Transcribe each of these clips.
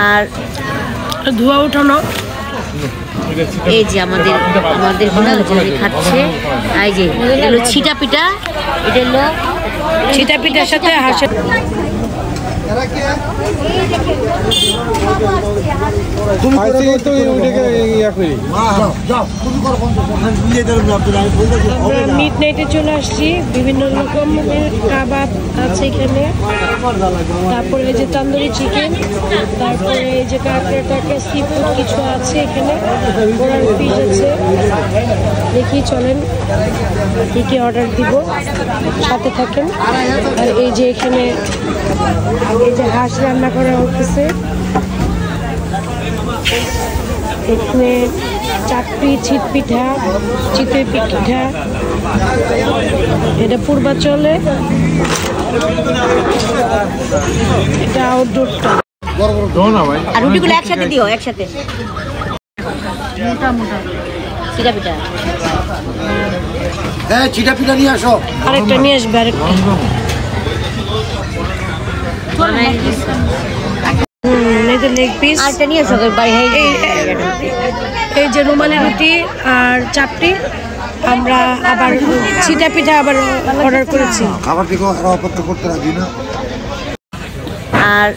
আর ধোয়া উঠানো। এই যে আমাদের খাচ্ছে। এই যে হলো ছিটা পিঠা, এটা হলো ছিটা পিঠার সাথে হাঁসের মিড নাইটে চলে আসছি। বিভিন্ন রকমের কাবাব আছে এখানে, তারপরে এই যে তন্দুরি চিকেন, তারপরে এই যে কাঁকড়াটাকে সি ফুড কিছু আছে এখানে, ঘোড়ার পিস আছে। দেখি চলেন কি কি অর্ডার দিব, সাথে থাকেন। আর এই যে এখানে এই যে হাঁস রান্না করা হচ্ছে, এখানে চাকরি ছিট পিঠা, চিতই পিঠা, এটা পূর্বাচলে, এটা আউটডোরটা। আর রুটিগুলো একসাথে দিও, একসাথে মোটা মোটা চিটা পিঠা। হ্যাঁ চিটা পিঠা নিয়ে আসো, আরেকটা নিয়ে আসবে, আরেকটা। লেগ পিস এই যে রুমালি রুটি আর চাপটি। আমরা আবার ছিটা পিঠা আবার অর্ডার করেছি। আর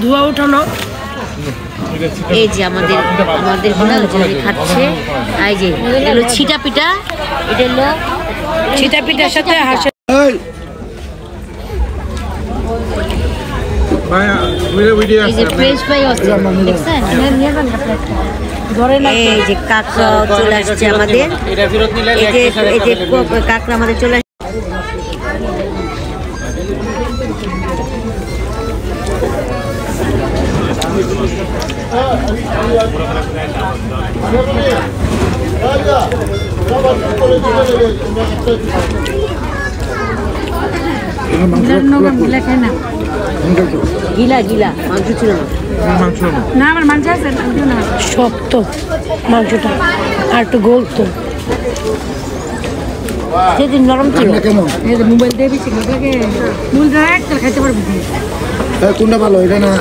ধোয়া উঠানো। এই যে আমাদের খাচ্ছে। এই যে হলো ছিটা পিঠা, এটা হলো ছিটা পিঠার সাথে হাঁসের এই যে কাঁকড়া চলে আসছে আমাদের। এই যে কাঁকড়া আমাদের চলে আসছে। গিলা গিলা মাংস ছিল না, আমার মাংস আছে শক্ত মাংসটা, আর একটু গোল তো সেদিন নরম ছিল। মোবাইল দিয়ে খাইতে পারবি কোনটা ভালো, এটা না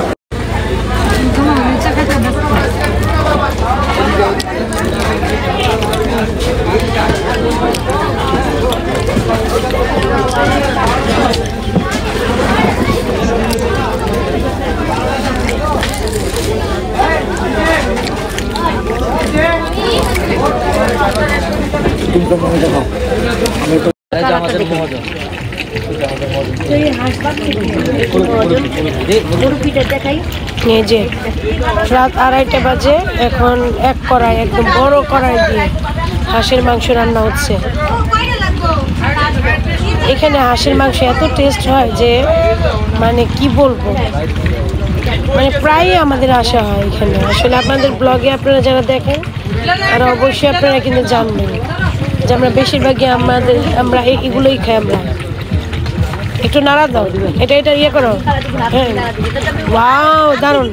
রাত 2:30 বাজে। এখন এক কড়াই, একদম বড় কড়াই দিয়ে হাঁসের মাংস রান্না হচ্ছে। এখানে হাঁসের মাংস এত টেস্ট হয় যে মানে কি বলবো, মানে প্রায়ই আমাদের আসা হয় এখানে। আসলে আপনাদের ব্লগে আপনারা যারা দেখেন তারা অবশ্যই আপনারা কিন্তু জানবেন যে আমরা বেশিরভাগই আমরা এগুলোই খাই। আমরা একটু নাড়া দাও, এটা ইয়ে করো। হ্যাঁ, ওয়াও দারুণ।